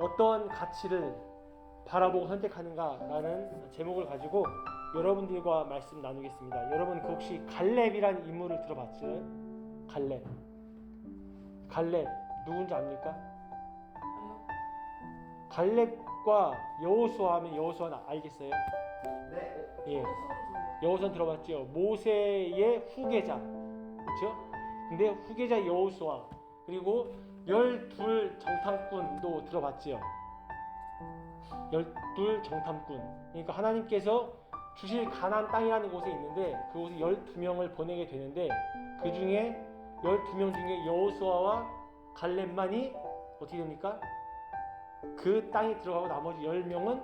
어떤 가치를 바라보고 선택하는가라는 제목을 가지고 여러분들과 말씀 나누겠습니다. 여러분 그 혹시 갈렙이라는 인물을 들어봤죠? 갈렙 누군지 압니까? 갈렙과 여호수아 하면 여호수아는 알겠어요? 네. 예. 여호수아 들어봤죠? 모세의 후계자, 그렇죠? 근데 후계자 여호수아, 그리고 12 정탐꾼도 들어봤죠? 12 정탐꾼. 그러니까 하나님께서 주실 가나안 땅이라는 곳에 있는데 그곳에 12명을 보내게 되는데 그 중에 12명 중에 여호수아와 갈렙만이 어떻게 됩니까? 그 땅에 들어가고 나머지 10명은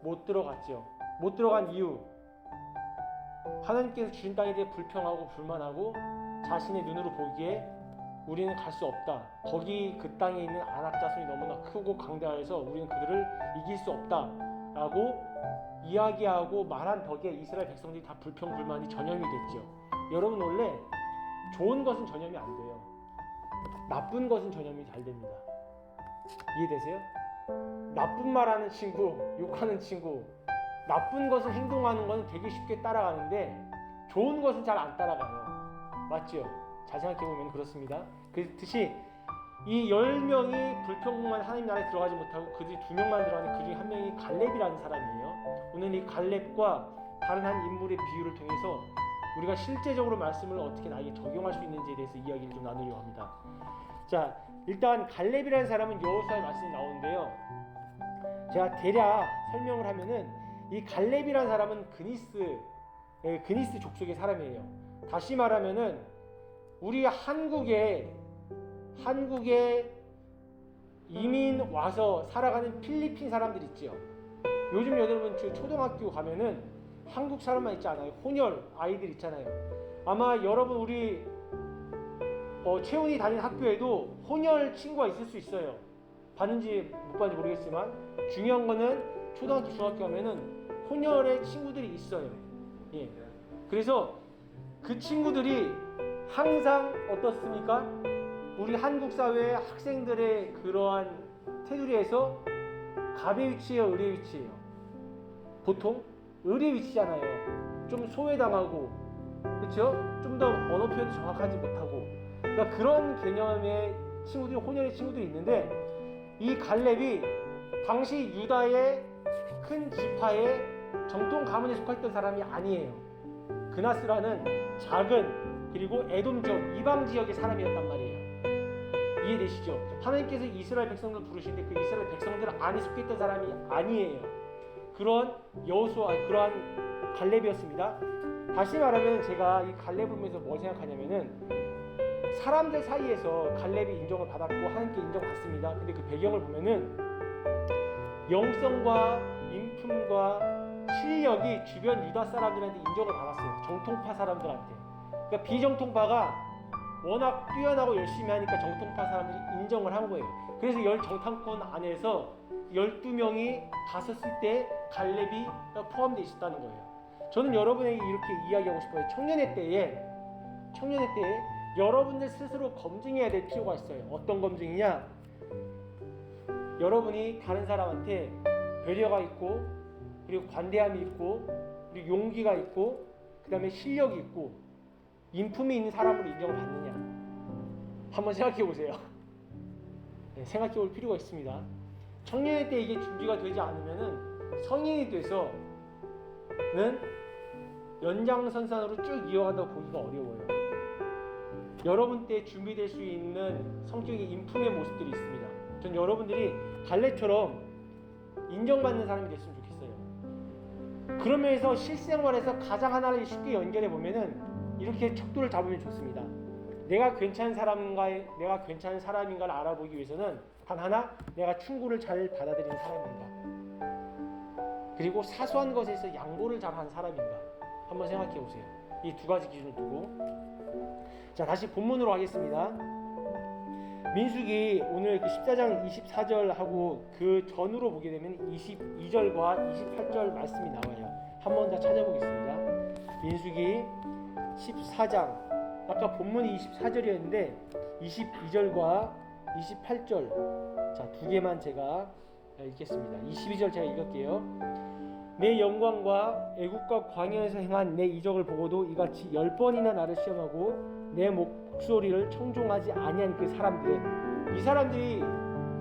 못 들어갔죠. 못 들어간 이유, 하나님께서 주신 땅에 대해 불평하고 불만하고 자신의 눈으로 보기에 우리는 갈 수 없다. 거기 그 땅에 있는 아낙 자손이 너무나 크고 강대하여서 우리는 그들을 이길 수 없다 라고 이야기하고 말한 덕에 이스라엘 백성들이 다 불평 불만이 전염이 됐죠. 여러분 원래 좋은 것은 전염이 안 돼요. 나쁜 것은 전염이 잘 됩니다. 이해되세요? 나쁜 말하는 친구, 욕하는 친구, 나쁜 것을 행동하는 것은 되게 쉽게 따라가는데 좋은 것은 잘 안 따라가요. 맞죠? 잘 생각해보면 그렇습니다. 그렇듯이 이 10명이 불평만 하나님 나라에 들어가지 못하고 그들이 2명만 들어가는데 그 중에 한 명이 갈렙이라는 사람이에요. 오늘 이 갈렙과 다른 한 인물의 비유를 통해서 우리가 실제적으로 말씀을 어떻게 나에게 적용할 수 있는지에 대해서 이야기를 좀 나누려고 합니다. 자, 일단 갈렙이라는 사람은 여호수아의 말씀이 나오는데요. 제가 대략 설명을 하면은 이 갈렙이라는 사람은 그니스 족속의 사람이에요. 다시 말하면은 우리 한국에 이민 와서 살아가는 필리핀 사람들 있죠. 요즘 여러분 초등학교 가면은 한국 사람만 있지 않아요. 혼혈 아이들 있잖아요. 아마 여러분 우리 채훈이 다니는 학교에도 혼혈 친구가 있을 수 있어요. 봤는지 못 봤는지 모르겠지만 중요한 거는 초등학교 중학교 가면은 혼혈의 친구들이 있어요. 예. 그래서 그 친구들이 항상 어떻습니까? 우리 한국 사회의 학생들의 그러한 테두리에서 갑의 위치예요, 을의 위치예요? 보통 을의 위치잖아요. 좀 소외당하고, 그렇죠? 좀 더 언어 표현도 정확하지 못하고, 그러니까 그런 개념의 친구들이, 혼혈의 친구들이 있는데 이 갈렙이 당시 유다의 큰 지파의 정통 가문에 속했던 사람이 아니에요. 그나스라는 작은 그리고 에돔 지역, 이방 지역의 사람이었단 말이에요. 이해되시죠? 하나님께서 이스라엘 백성들 부르시는데 그 이스라엘 백성들 안에 속해 있던 사람이 아니에요. 그런 그러한 갈렙이었습니다. 다시 말하면 제가 이 갈렙을 보면서 뭘 생각하냐면은 사람들 사이에서 갈렙이 인정을 받았고 하나님께 인정받습니다. 근데 그 배경을 보면은 영성과 인품과 실력이 주변 유다 사람들한테 인정을 받았어요. 정통파 사람들한테. 그러니까 비정통파가 워낙 뛰어나고 열심히 하니까 정통파 사람들이 인정을 한 거예요. 그래서 10 정탐꾼 안에서 12명이 갔었을 때 갈렙이 포함되어 있었다는 거예요. 저는 여러분에게 이렇게 이야기하고 싶어요. 청년의 때에 여러분들 스스로 검증해야 될 필요가 있어요. 어떤 검증이냐? 여러분이 다른 사람한테 배려가 있고, 그리고 관대함이 있고, 그리고 용기가 있고, 그 다음에 실력이 있고, 인품이 있는 사람으로 인정을 받느냐? 한번 생각해 보세요. 네, 생각해 볼 필요가 있습니다. 청년의 때 이게 준비가 되지 않으면은 성인이 돼서는 연장선상으로 쭉 이어간다고 보기가 어려워요. 여러분 때 준비될 수 있는 성격의 인품의 모습들이 있습니다. 전 여러분들이 갈렙처럼 인정받는 사람이 됐으면 좋겠어요. 그러면서 실생활에서 가장 하나를 쉽게 연결해 보면은 이렇게 척도를 잡으면 좋습니다. 내가 괜찮은 사람인가를 알아보기 위해서는 단 하나, 내가 충고를 잘 받아들이는 사람인가, 그리고 사소한 것에서 양보를 잘하는 사람인가, 한번 생각해 보세요. 이 두 가지 기준을 두고. 자, 다시 본문으로 가겠습니다. 민수기 오늘 그 14장 24절하고 그 전으로 보게 되면 22절과 28절 말씀이 나와요. 한번 더 찾아보겠습니다. 민수기 14장, 아까 본문이 24절이었는데 22절과 28절, 자, 두 개만 제가 읽겠습니다. 22절 제가 읽을게요. 내 영광과 애국과 광야에서 행한 내 이적을 보고도 이같이 10번이나 나를 시험하고 내 목소리를 청종하지 아니한 그 사람들은, 이 사람들이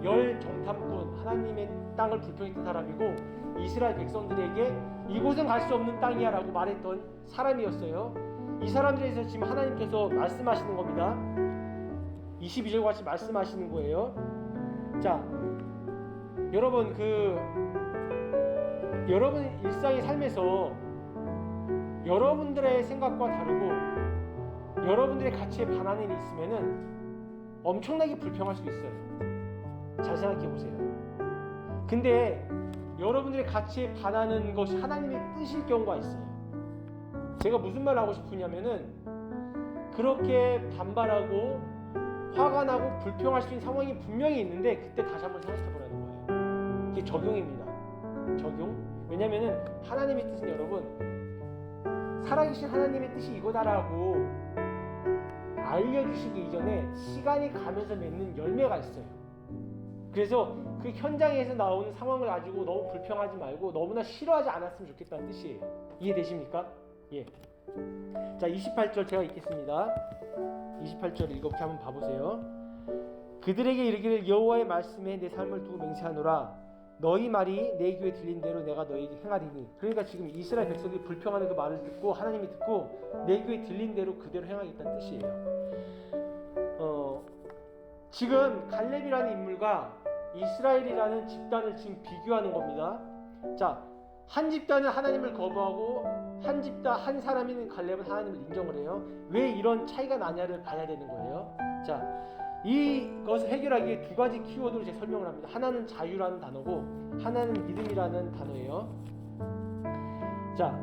열 정탐꾼, 하나님의 땅을 불평했던 사람이고 이스라엘 백성들에게 이곳은 갈 수 없는 땅이야 라고 말했던 사람이었어요. 이 사람들에 대해서 지금 하나님께서 말씀하시는 겁니다. 22절 같이 말씀하시는 거예요. 자, 여러분 여러분 일상의 삶에서 여러분들의 생각과 다르고 여러분들의 가치에 반하는 일이 있으면은 엄청나게 불평할 수 있어요. 잘 생각해 보세요. 근데 여러분들의 가치에 반하는 것이 하나님의 뜻일 경우가 있어요. 제가 무슨 말을 하고 싶으냐면은, 그렇게 반발하고 화가 나고 불평할 수 있는 상황이 분명히 있는데 그때 다시 한번 생각해 보라는 거예요. 이게 적용입니다. 적용. 왜냐면은 하나님의 뜻은, 여러분, 살아계신 하나님의 뜻이 이거다라고 알려주시기 이전에 시간이 가면서 맺는 열매가 있어요. 그래서 그 현장에서 나오는 상황을 가지고 너무 불평하지 말고 너무나 싫어하지 않았으면 좋겠다는 뜻이에요. 이해되십니까? 예. 자, 28절 제가 읽겠습니다. 28절 읽어볼게 한번 봐보세요. 그들에게 이르기를 여호와의 말씀에 내 삶을 두고 맹세하노라. 너희 말이 내 귀에 들린 대로 내가 너희에게 행하리니. 그러니까 지금 이스라엘 백성들이 불평하는 그 말을 듣고 하나님이 듣고 내 귀에 들린 대로 그대로 행하겠다는 뜻이에요. 지금 갈렙이라는 인물과 이스라엘이라는 집단을 지금 비교하는 겁니다. 자, 한 집단은 하나님을 거부하고 한 사람인 갈렙은 하나님을 인정을 해요. 왜 이런 차이가 나냐를 봐야 되는 거예요. 자, 이것을 해결하기 위해 두 가지 키워드로 제가 설명을 합니다. 하나는 자유라는 단어고 하나는 믿음이라는 단어예요. 자,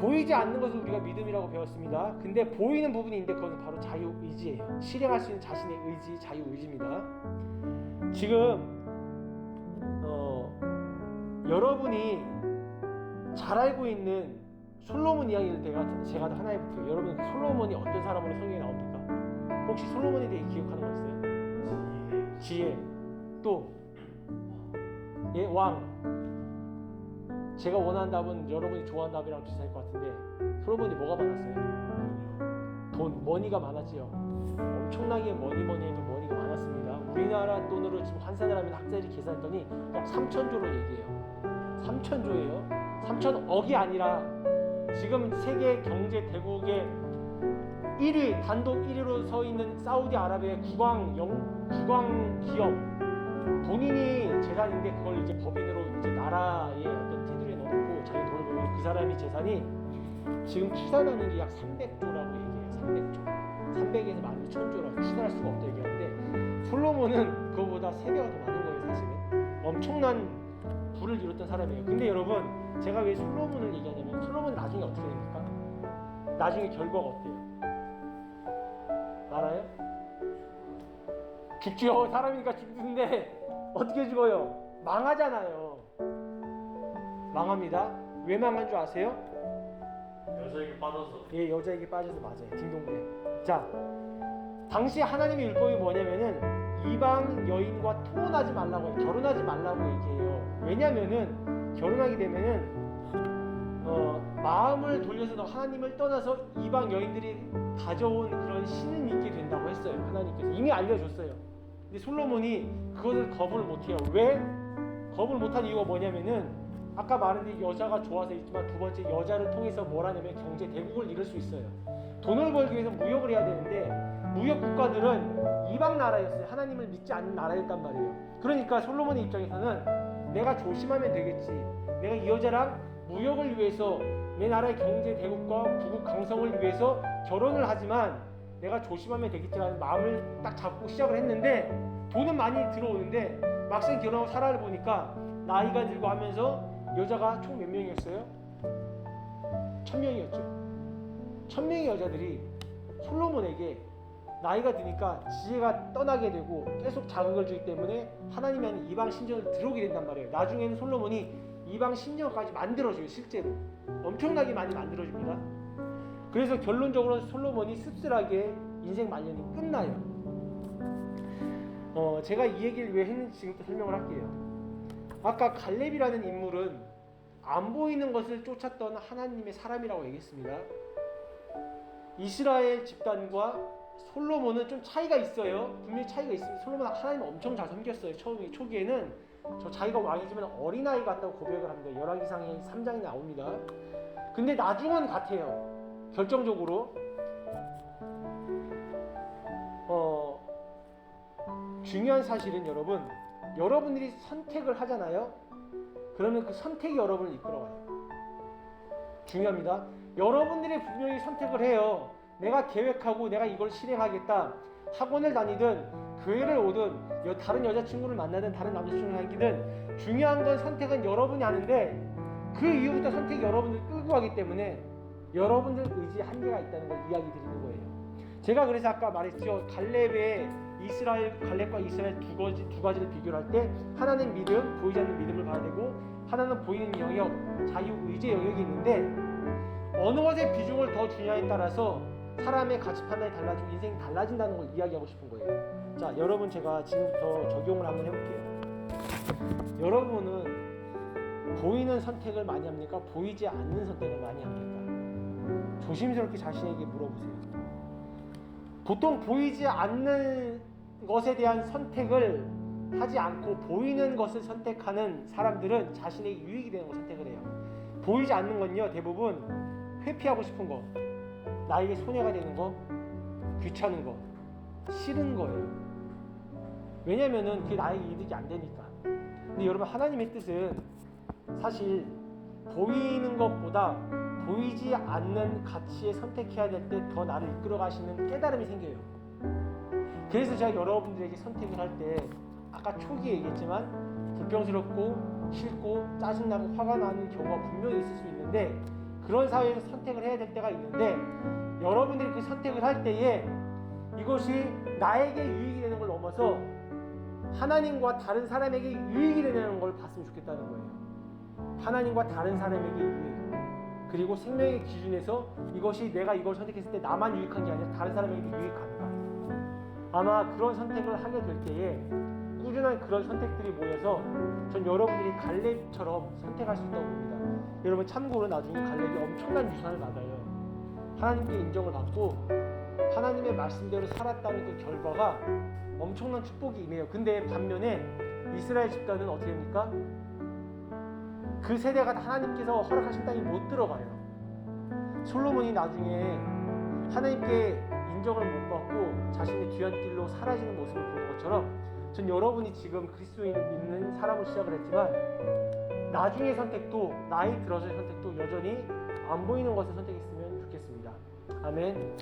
보이지 않는 것을 우리가 믿음이라고 배웠습니다. 근데 보이는 부분이 있는데 그것은 바로 자유의지예요. 실행할 수 있는 자신의 의지, 자유의지입니다. 지금 여러분이 잘 알고 있는 솔로몬 이야기를 제가 하나 해볼게요. 여러분, 솔로몬이 어떤 사람으로 성경에 나옵니까? 혹시 솔로몬에 대해 기억하는 거 있어요? 지혜. 또 왕. 제가 원하는 답은 여러분이 좋아하는 답이랑 비슷할 것 같은데, 솔로몬이 뭐가 많았어요? 돈, 머니가 많았지요. 엄청나게 머니해도 머니가 많았습니다. 우리나라 돈으로 지금 환산을 하면 학자들이 계산했더니 약 3천조로 얘기해요. 3천조예요. 3천억이 아니라 지금 세계 경제 대국의 1위, 단독 1위로 서 있는 사우디아라비아의 국왕 기업, 본인이 재산인데 그걸 이제 법인으로 이제 나라의 어떤 테두리에 넣어놓고 자기 돈을 벌고, 그 사람이 재산이 지금 추산하는 게 약 300조라고 얘기해요. 300조. 300에서 12,000조라고 추산할 수가 없다 얘기하는데, 솔로몬은 그거보다 3배가 더 많은 거예요. 사실은 엄청난 부를 이뤘던 사람이에요. 근데 여러분, 제가 왜 솔로몬을 얘기하냐면, 솔로몬 나중에 어떻게 됩니까? 나중에 결과가 어때요? 알아요? 죽죠. 사람이니까 죽는데 어떻게 죽어요? 망하잖아요. 망합니다. 왜 망한 줄 아세요? 여자에게 빠져서. 예, 여자에게 빠져서 맞아요. 딩동대. 자, 당시 하나님의 율법이 뭐냐면은 이방 여인과 통혼하지 말라고 해요. 결혼하지 말라고 얘기해요. 왜냐면은 결혼하게 되면은 마음을 돌려서 하나님을 떠나서 이방 여인들이 가져온 그런 신을 믿게 된다고 했어요. 하나님께서 이미 알려줬어요. 근데 솔로몬이 그것을 거부를 못해요. 왜? 거부를 못한 이유가 뭐냐면은, 아까 말한 여자가 좋아서 있지만, 두 번째, 여자를 통해서 뭘 하냐면 경제 대국을 이룰 수 있어요. 돈을 벌기 위해서 무역을 해야 되는데, 무역 국가들은 이방 나라였어요. 하나님을 믿지 않는 나라였단 말이에요. 그러니까 솔로몬의 입장에서는 내가 조심하면 되겠지, 내가 이 여자랑 무역을 위해서 내 나라의 경제 대국과 부국 강성을 위해서 결혼을 하지만 내가 조심하면 되겠지라는 마음을 딱 잡고 시작을 했는데, 돈은 많이 들어오는데 막상 결혼하고 살아를 보니까 나이가 들고 하면서 여자가 총 몇 명이었어요? 1000명이었죠. 1000명의 여자들이 솔로몬에게 나이가 드니까 지혜가 떠나게 되고 계속 자극을 주기 때문에 하나님이 하는 이방 신전을 들어오게 된단 말이에요. 나중에는 솔로몬이 이방 신전까지 만들어줘요. 실제로 엄청나게 많이 만들어줍니다. 그래서 결론적으로 솔로몬이 씁쓸하게 인생 말년이 끝나요. 제가 이 얘기를 왜 했는지 지금부터 설명을 할게요. 아까 갈렙이라는 인물은 안 보이는 것을 쫓았던 하나님의 사람이라고 얘기했습니다. 이스라엘 집단과 솔로몬은 좀 차이가 있어요. 분명히 차이가 있습니다. 솔로몬은 하나님을 엄청 잘 섬겼어요. 초기에는 자기가 왕이지만 어린아이 같다고 고백을 합니다. 열왕기상의 3장에 나옵니다. 근데 나중은 같아요. 결정적으로 중요한 사실은 여러분들이 선택을 하잖아요. 그러면 그 선택이 여러분을 이끌어가요. 중요합니다. 여러분들이 분명히 선택을 해요. 내가 계획하고 내가 이걸 실행하겠다. 학원을 다니든 교회를 오든 다른 여자친구를 만나든 다른 남자친구를 사귀든 중요한 건 선택은 여러분이 하는데 그 이후부터 선택이 여러분들 끌고 가기 때문에 여러분들 의지에 한계가 있다는 걸 이야기 드리는 거예요. 제가 그래서 아까 말했죠. 갈렙과 이스라엘 두 가지를 비교할 때 하나는 믿음, 보이지 않는 믿음을 봐야 되고 하나는 보이는 영역, 자유 의지의 영역이 있는데 어느 것의 비중을 더 주냐에 따라서 사람의 가치 판단이 달라지고 인생이 달라진다는 걸 이야기하고 싶은 거예요. 자, 여러분 제가 지금부터 적용을 한번 해볼게요. 여러분은 보이는 선택을 많이 합니까? 보이지 않는 선택을 많이 합니까? 조심스럽게 자신에게 물어보세요. 보통 보이지 않는 것에 대한 선택을 하지 않고 보이는 것을 선택하는 사람들은 자신에게 유익이 되는 것을 선택을 해요. 보이지 않는 건요, 대부분 회피하고 싶은 거, 나에게 손해가 되는 거, 귀찮은 거, 싫은 거예요. 왜냐면은 그게 나에게 이득이 안 되니까. 근데 여러분, 하나님의 뜻은 사실 보이는 것보다 보이지 않는 가치에 선택해야 될 때 더 나를 이끌어 가시는 깨달음이 생겨요. 그래서 제가 여러분들에게 선택을 할 때 아까 초기에 얘기했지만 불평스럽고 싫고 짜증나고 화가 나는 경우가 분명히 있을 수 있는데 그런 사회에서 선택을 해야 될 때가 있는데 여러분들이 그 선택을 할 때에 이것이 나에게 유익이 되는 걸 넘어서 하나님과 다른 사람에게 유익이 되는 걸 봤으면 좋겠다는 거예요. 하나님과 다른 사람에게 유익, 그리고 생명의 기준에서 이것이 내가 이걸 선택했을 때 나만 유익한 게 아니라 다른 사람에게도 유익한가. 아마 그런 선택을 하게 될 때에 꾸준한 그런 선택들이 모여서 전 여러분들이 갈렙처럼 선택할 수 있다고 봅니다. 여러분 참고로 나중에 갈렙이 엄청난 유산을 받아요. 하나님께 인정을 받고 하나님의 말씀대로 살았다는 그 결과가 엄청난 축복이 임해요. 근데 반면에 이스라엘 집단은 어떻게 됩니까? 그 세대가 하나님께서 허락하신 땅에 못 들어가요. 솔로몬이 나중에 하나님께 인정을 못 받고 자신의 귀한 길로 사라지는 모습을 보는 것처럼 전 여러분이 지금 그리스도인을 믿는 사람을 시작을 했지만 나중의 선택도 나이 들어서의 선택도 여전히 안 보이는 것을 선택했으면 좋겠습니다. 아멘.